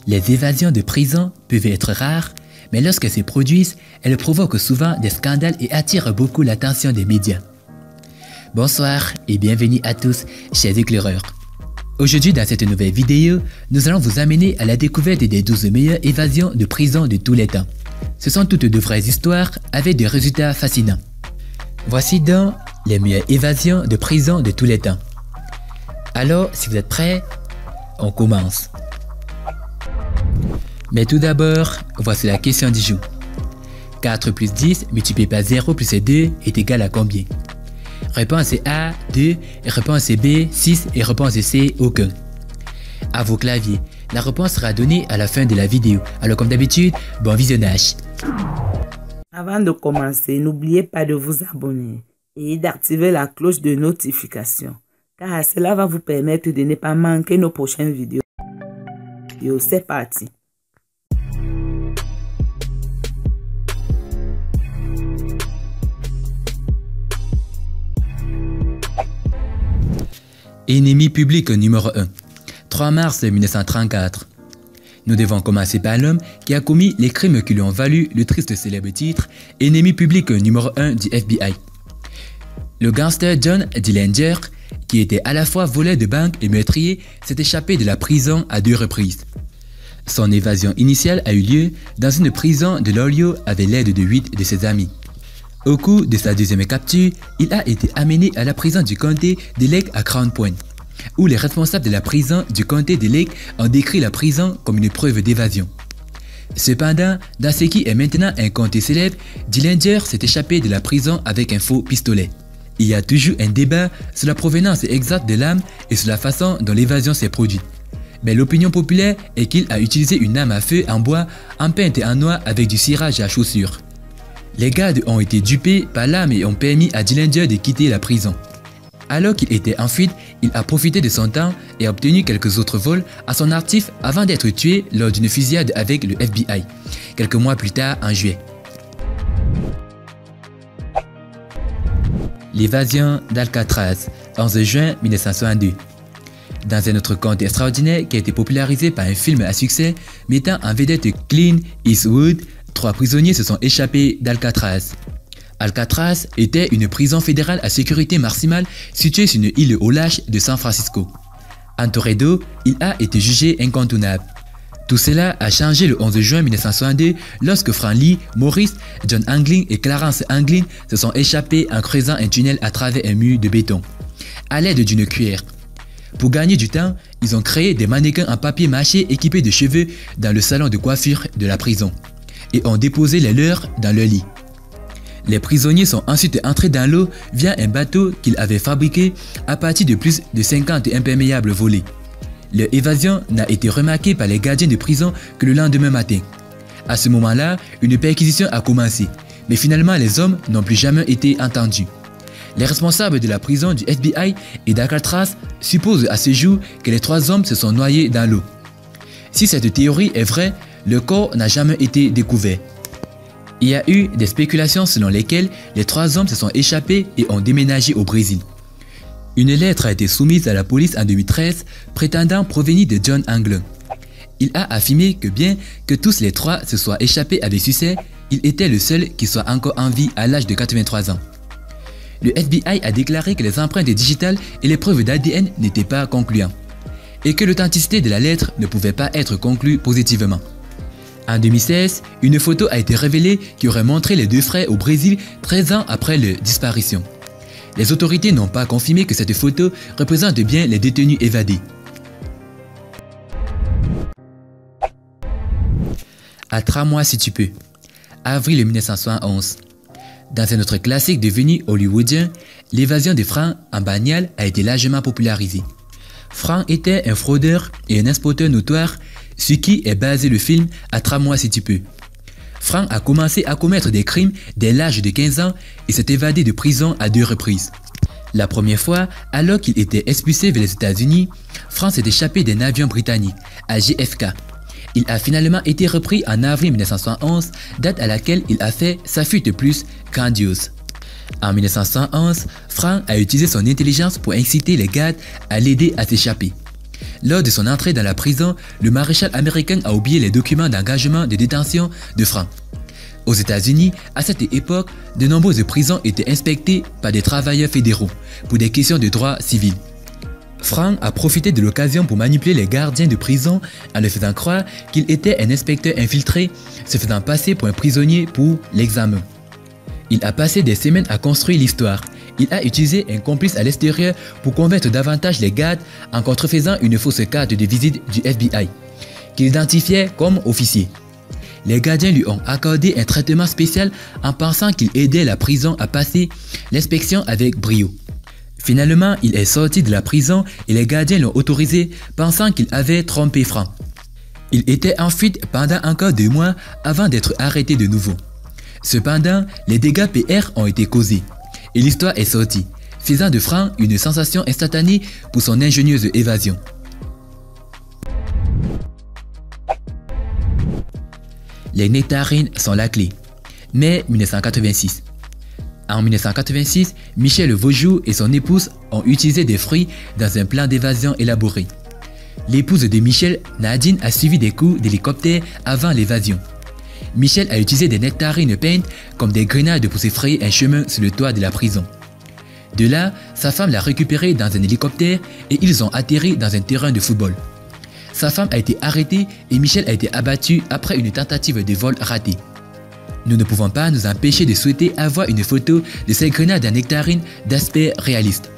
Les évasions de prison peuvent être rares, mais lorsqu'elles se produisent, elles provoquent souvent des scandales et attirent beaucoup l'attention des médias. Bonsoir et bienvenue à tous, chers éclaireurs. Aujourd'hui, dans cette nouvelle vidéo, nous allons vous amener à la découverte des 12 meilleures évasions de prison de tous les temps. Ce sont toutes de vraies histoires avec des résultats fascinants. Voici donc les meilleures évasions de prison de tous les temps. Alors, si vous êtes prêts, on commence. Mais tout d'abord, voici la question du jour. 4 plus 10 multiplié par 0 plus 2 est égal à combien? Réponse A, 2, réponse B, 6 et réponse C, aucun. À vos claviers, la réponse sera donnée à la fin de la vidéo. Alors comme d'habitude, bon visionnage. Avant de commencer, n'oubliez pas de vous abonner et d'activer la cloche de notification, car cela va vous permettre de ne pas manquer nos prochaines vidéos. C'est parti. Ennemi public numéro 1. 3 mars 1934. Nous devons commencer par l'homme qui a commis les crimes qui lui ont valu le triste célèbre titre « Ennemi public numéro 1 du FBI ». Le gangster John Dillinger, qui était à la fois voleur de banque et meurtrier, s'est échappé de la prison à 2 reprises. Son évasion initiale a eu lieu dans une prison de l'Ohio avec l'aide de 8 de ses amis. Au cours de sa deuxième capture, il a été amené à la prison du comté de Lake à Crown Point, où les responsables de la prison du comté de Lake ont décrit la prison comme une preuve d'évasion. Cependant, dans ce qui est maintenant un comté célèbre, Dillinger s'est échappé de la prison avec un faux pistolet. Il y a toujours un débat sur la provenance exacte de l'arme et sur la façon dont l'évasion s'est produite. Mais l'opinion populaire est qu'il a utilisé une arme à feu en bois empeinte en noir avec du cirage à chaussures. Les gardes ont été dupés par l'arme et ont permis à Dillinger de quitter la prison. Alors qu'il était en fuite, il a profité de son temps et a obtenu quelques autres vols à son actif avant d'être tué lors d'une fusillade avec le FBI, quelques mois plus tard en juillet. L'évasion d'Alcatraz, 11 juin 1962. Dans un autre conte extraordinaire qui a été popularisé par un film à succès mettant en vedette Clint Eastwood, 3 prisonniers se sont échappés d'Alcatraz. Alcatraz était une prison fédérale à sécurité maximale située sur une île au large de San Francisco. Entouré d'eau, il a été jugé incontournable. Tout cela a changé le 11 juin 1962 lorsque Frank Lee, Maurice, John Anglin et Clarence Anglin se sont échappés en creusant un tunnel à travers un mur de béton, à l'aide d'une cuillère. Pour gagner du temps, ils ont créé des mannequins en papier mâché équipés de cheveux dans le salon de coiffure de la prison et ont déposé les leurs dans leur lit. Les prisonniers sont ensuite entrés dans l'eau via un bateau qu'ils avaient fabriqué à partir de plus de 50 imperméables volés. Leur évasion n'a été remarquée par les gardiens de prison que le lendemain matin. À ce moment-là, une perquisition a commencé, mais finalement les hommes n'ont plus jamais été entendus. Les responsables de la prison du FBI et d'Alcatraz supposent à ce jour que les 3 hommes se sont noyés dans l'eau. Si cette théorie est vraie, le corps n'a jamais été découvert. Il y a eu des spéculations selon lesquelles les 3 hommes se sont échappés et ont déménagé au Brésil. Une lettre a été soumise à la police en 2013 prétendant provenir de John Anglin. Il a affirmé que bien que tous les 3 se soient échappés avec succès, il était le seul qui soit encore en vie à l'âge de 83 ans. Le FBI a déclaré que les empreintes digitales et les preuves d'ADN n'étaient pas concluantes et que l'authenticité de la lettre ne pouvait pas être conclue positivement. En 2016, une photo a été révélée qui aurait montré les 2 frères au Brésil 13 ans après leur disparition. Les autorités n'ont pas confirmé que cette photo représente bien les détenus évadés. Attrape-moi si tu peux. Avril 1971. Dans un autre classique devenu hollywoodien, l'évasion de Frank en bagnole a été largement popularisée. Frank était un fraudeur et un exploiteur notoire, sur qui est basé le film Attrape-moi si tu peux. Frank a commencé à commettre des crimes dès l'âge de 15 ans et s'est évadé de prison à 2 reprises. La première fois, alors qu'il était expulsé vers les États-Unis, Frank s'est échappé d'un avion britannique, à JFK. Il a finalement été repris en avril 1971, date à laquelle il a fait sa fuite plus grandiose. En 1971, Frank a utilisé son intelligence pour inciter les gardes à l'aider à s'échapper. Lors de son entrée dans la prison, le maréchal américain a oublié les documents d'engagement de détention de Frank. Aux États-Unis, à cette époque, de nombreuses prisons étaient inspectées par des travailleurs fédéraux pour des questions de droit civil. Frank a profité de l'occasion pour manipuler les gardiens de prison en leur faisant croire qu'il était un inspecteur infiltré, se faisant passer pour un prisonnier pour l'examen. Il a passé des semaines à construire l'histoire. Il a utilisé un complice à l'extérieur pour convaincre davantage les gardes en contrefaisant une fausse carte de visite du FBI, qu'il identifiait comme officier. Les gardiens lui ont accordé un traitement spécial en pensant qu'il aidait la prison à passer l'inspection avec brio. Finalement, il est sorti de la prison et les gardiens l'ont autorisé pensant qu'il avait trompé Frank. Il était en fuite pendant encore 2 mois avant d'être arrêté de nouveau. Cependant, les dégâts PR ont été causés et l'histoire est sortie, faisant de Frank une sensation instantanée pour son ingénieuse évasion. Les nectarines sont la clé. Mai 1986. En 1986, Michel Vaujoux et son épouse ont utilisé des fruits dans un plan d'évasion élaboré. L'épouse de Michel, Nadine, a suivi des coups d'hélicoptère avant l'évasion. Michel a utilisé des nectarines peintes comme des grenades pour se frayer un chemin sur le toit de la prison. De là, sa femme l'a récupéré dans un hélicoptère et ils ont atterri dans un terrain de football. Sa femme a été arrêtée et Michel a été abattu après une tentative de vol ratée. Nous ne pouvons pas nous empêcher de souhaiter avoir une photo de ces grenades à nectarines d'aspect réaliste.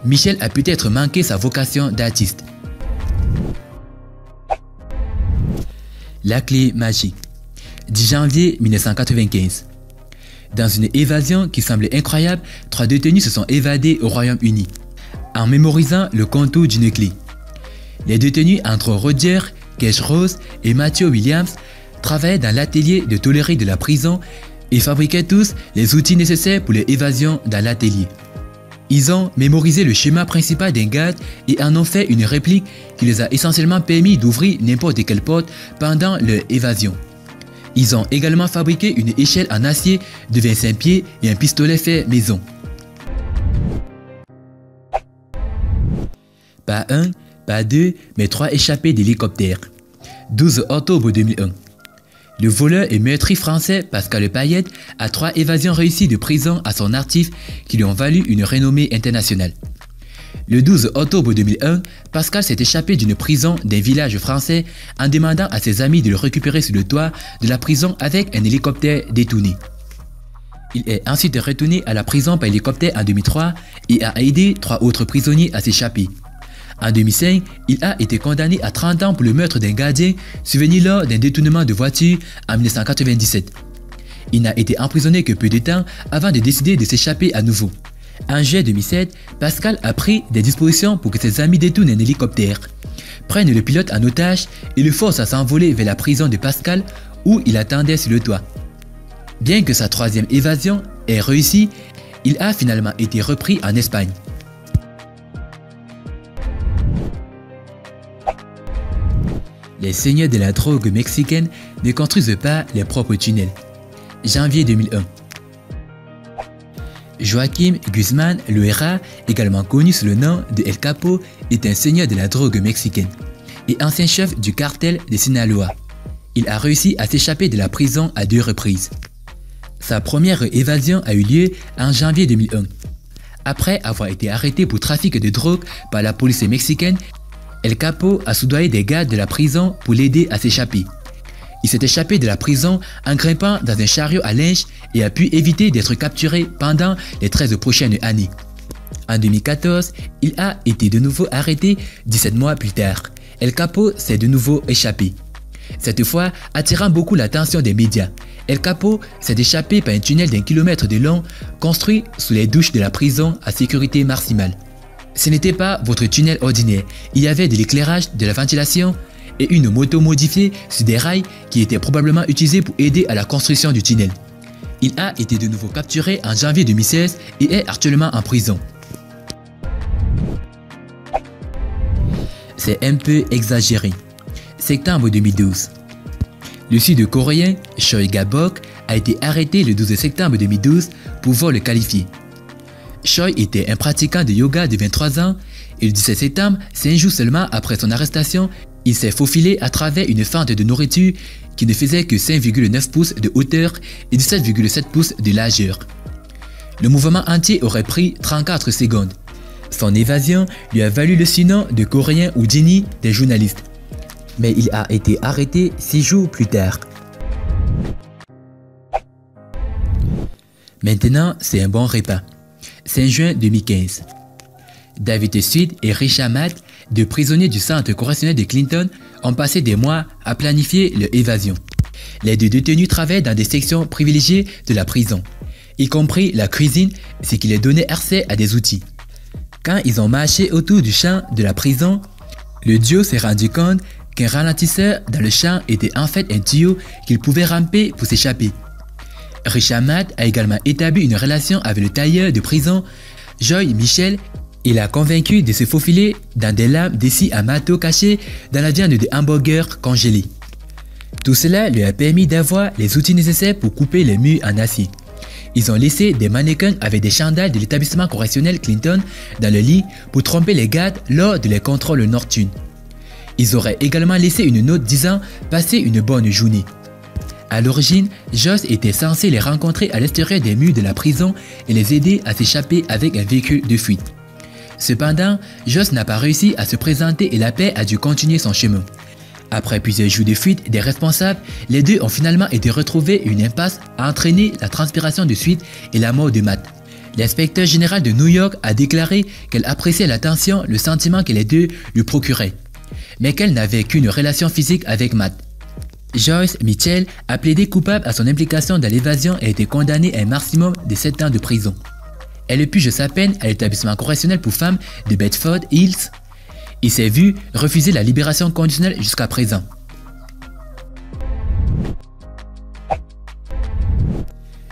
Michel a peut-être manqué sa vocation d'artiste. La clé magique. 10 janvier 1995. Dans une évasion qui semblait incroyable, 3 détenus se sont évadés au Royaume-Uni, en mémorisant le contour d'une clé. Les détenus entre Roger Kesh-Rose et Matthew Williams travaillaient dans l'atelier de tôlerie de la prison et fabriquaient tous les outils nécessaires pour les évasions dans l'atelier. Ils ont mémorisé le schéma principal d'un garde et en ont fait une réplique qui les a essentiellement permis d'ouvrir n'importe quelle porte pendant leur évasion. Ils ont également fabriqué une échelle en acier de 25 pieds et un pistolet fait maison. Pas un, pas 2, mais 3 échappés d'hélicoptère. 12 octobre 2001. Le voleur et meurtrier français Pascal Payette a 3 évasions réussies de prison à son actif qui lui ont valu une renommée internationale. Le 12 octobre 2001, Pascal s'est échappé d'une prison d'un village français en demandant à ses amis de le récupérer sur le toit de la prison avec un hélicoptère détourné. Il est ensuite retourné à la prison par hélicoptère en 2003 et a aidé 3 autres prisonniers à s'échapper. En 2005, il a été condamné à 30 ans pour le meurtre d'un gardien survenu lors d'un détournement de voiture en 1997. Il n'a été emprisonné que peu de temps avant de décider de s'échapper à nouveau. En juillet 2007, Pascal a pris des dispositions pour que ses amis détournent un hélicoptère, prennent le pilote en otage et le forcent à s'envoler vers la prison de Pascal où il attendait sur le toit. Bien que sa 3e évasion ait réussi, il a finalement été repris en Espagne. Les seigneurs de la drogue mexicaine ne construisent pas leurs propres tunnels. Janvier 2001. Joaquim Guzman Loera, également connu sous le nom de El Capo, est un seigneur de la drogue mexicaine et ancien chef du cartel de Sinaloa. Il a réussi à s'échapper de la prison à 2 reprises. Sa première évasion a eu lieu en janvier 2001. Après avoir été arrêté pour trafic de drogue par la police mexicaine, El Capo a soudoyé des gardes de la prison pour l'aider à s'échapper. Il s'est échappé de la prison en grimpant dans un chariot à linge et a pu éviter d'être capturé pendant les 13 prochaines années. En 2014, il a été de nouveau arrêté 17 mois plus tard. El Capo s'est de nouveau échappé. Cette fois, attirant beaucoup l'attention des médias, El Capo s'est échappé par un tunnel d'1 kilomètre de long construit sous les douches de la prison à sécurité maximale. Ce n'était pas votre tunnel ordinaire, il y avait de l'éclairage, de la ventilation et une moto modifiée sur des rails qui était probablement utilisée pour aider à la construction du tunnel. Il a été de nouveau capturé en janvier 2016 et est actuellement en prison. C'est un peu exagéré. Septembre 2012. Le Sud-Coréen Choi Ga-bok a été arrêté le 12 septembre 2012 pour vol qualifié. Choi était un pratiquant de yoga de 23 ans et le 17 septembre, 5 jours seulement après son arrestation, il s'est faufilé à travers une fente de nourriture qui ne faisait que 5,9 pouces de hauteur et 17,7 pouces de largeur. Le mouvement entier aurait pris 34 secondes. Son évasion lui a valu le surnom de Coréen Houdini des journalistes. Mais il a été arrêté 6 jours plus tard. Maintenant, c'est un bon repas. 5 juin 2015. David Sweet et Richard Matt, deux prisonniers du centre correctionnel de Clinton, ont passé des mois à planifier leur évasion. Les deux détenus travaillent dans des sections privilégiées de la prison, y compris la cuisine, ce qui leur donnait accès à des outils. Quand ils ont marché autour du champ de la prison, le duo s'est rendu compte qu'un ralentisseur dans le champ était en fait un tuyau qu'ils pouvaient ramper pour s'échapper. Richard Matt a également établi une relation avec le tailleur de prison, Joy Michel. Il l'a convaincu de se faufiler dans des lames de scie à marteau cachées dans la viande de hamburger congelée. Tout cela lui a permis d'avoir les outils nécessaires pour couper les murs en acier. Ils ont laissé des mannequins avec des chandails de l'établissement correctionnel Clinton dans le lit pour tromper les gardes lors de les contrôles nocturnes. Ils auraient également laissé une note disant « Passez une bonne journée ». À l'origine, Joss était censé les rencontrer à l'extérieur des murs de la prison et les aider à s'échapper avec un véhicule de fuite. Cependant, Joss n'a pas réussi à se présenter et la paix a dû continuer son chemin. Après plusieurs jours de fuite des responsables, les deux ont finalement été retrouvés et une impasse a entraîné la transpiration de Sweet et la mort de Matt. L'inspecteur général de New York a déclaré qu'elle appréciait l'attention, le sentiment que les deux lui procuraient, mais qu'elle n'avait qu'une relation physique avec Matt. Joyce Mitchell a plaidé coupable à son implication dans l'évasion et a été condamnée à un maximum de 7 ans de prison. Elle purge sa peine à l'établissement correctionnel pour femmes de Bedford Hills. Il s'est vu refuser la libération conditionnelle jusqu'à présent.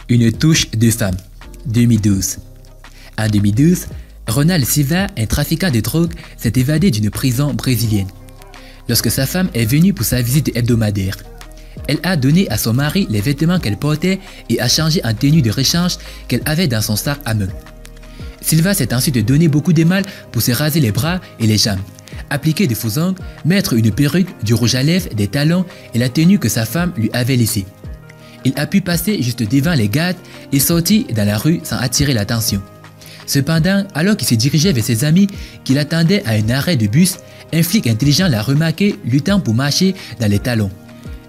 Une touche de femme, 2012. En 2012, Ronald Silva, un trafiquant de drogue, s'est évadé d'une prison brésilienne. Lorsque sa femme est venue pour sa visite hebdomadaire, elle a donné à son mari les vêtements qu'elle portait et a changé en tenue de rechange qu'elle avait dans son sac à main. Silva s'est ensuite donné beaucoup de mal pour se raser les bras et les jambes, appliquer de faux ongles, mettre une perruque, du rouge à lèvres, des talons et la tenue que sa femme lui avait laissée. Il a pu passer juste devant les gardes et sortir dans la rue sans attirer l'attention. Cependant, alors qu'il se dirigeait vers ses amis qui l'attendaient à un arrêt de bus, un flic intelligent l'a remarqué luttant pour marcher dans les talons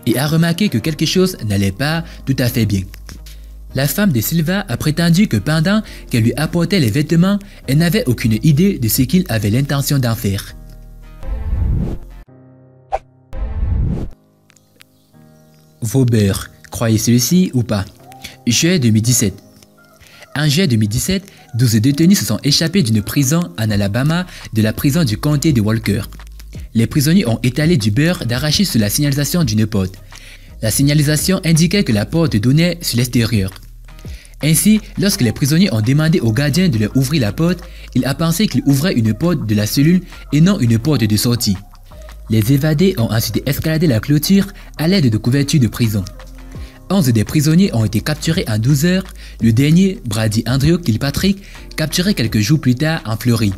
et a remarqué que quelque chose n'allait pas tout à fait bien. La femme de Silva a prétendu que pendant qu'elle lui apportait les vêtements, elle n'avait aucune idée de ce qu'il avait l'intention d'en faire. Vos beurres, croyez ceci ou pas? Juillet 2017. En juillet 2017, 12 détenus se sont échappés d'une prison en Alabama, de la prison du comté de Walker. Les prisonniers ont étalé du beurre d'arachide sur la signalisation d'une porte. La signalisation indiquait que la porte donnait sur l'extérieur. Ainsi, lorsque les prisonniers ont demandé au gardien de leur ouvrir la porte, il a pensé qu'il ouvrait une porte de la cellule et non une porte de sortie. Les évadés ont ensuite escaladé la clôture à l'aide de couvertures de prison. 11 des prisonniers ont été capturés en 12 heures, le dernier, Brady Andrew Kilpatrick, capturé quelques jours plus tard en Floride.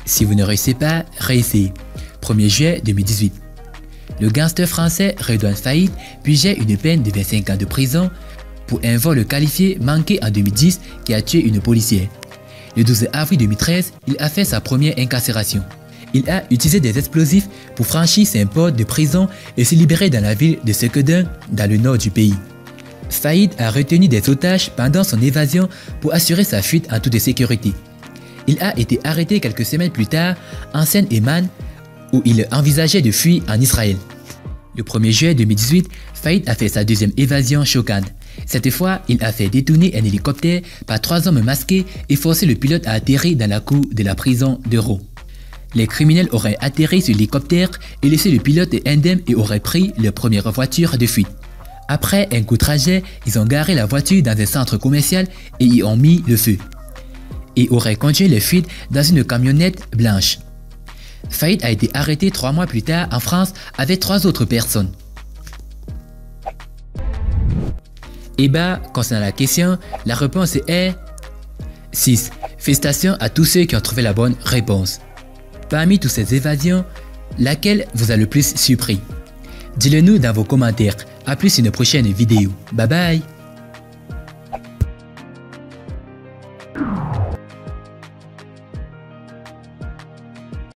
Si vous ne réussissez pas, réessayez. 1er juillet 2018. Le gangster français Redouane Faïd purgeait une peine de 25 ans de prison pour un vol qualifié manqué en 2010 qui a tué une policière. Le 12 avril 2013, il a fait sa première incarcération. Il a utilisé des explosifs pour franchir ses portes de prison et se libérer dans la ville de Sekedun, dans le nord du pays. Faïd a retenu des otages pendant son évasion pour assurer sa fuite en toute sécurité. Il a été arrêté quelques semaines plus tard en Seine-et-Marne, où il envisageait de fuir en Israël. Le 1er juillet 2018, Faïd a fait sa deuxième évasion choquante. Cette fois, il a fait détourner un hélicoptère par 3 hommes masqués et forcé le pilote à atterrir dans la cour de la prison de Roe. Les criminels auraient atterri sur l'hélicoptère et laissé le pilote indemne et auraient pris leur première voiture de fuite. Après un court trajet, ils ont garé la voiture dans un centre commercial et y ont mis le feu. Et auraient continué leur fuite dans une camionnette blanche. Faïd a été arrêté 3 mois plus tard en France avec 3 autres personnes. Et concernant la question, la réponse est 6. Félicitations à tous ceux qui ont trouvé la bonne réponse. Parmi toutes ces évasions, laquelle vous a le plus surpris? Dites-le nous dans vos commentaires. A plus une prochaine vidéo. Bye bye.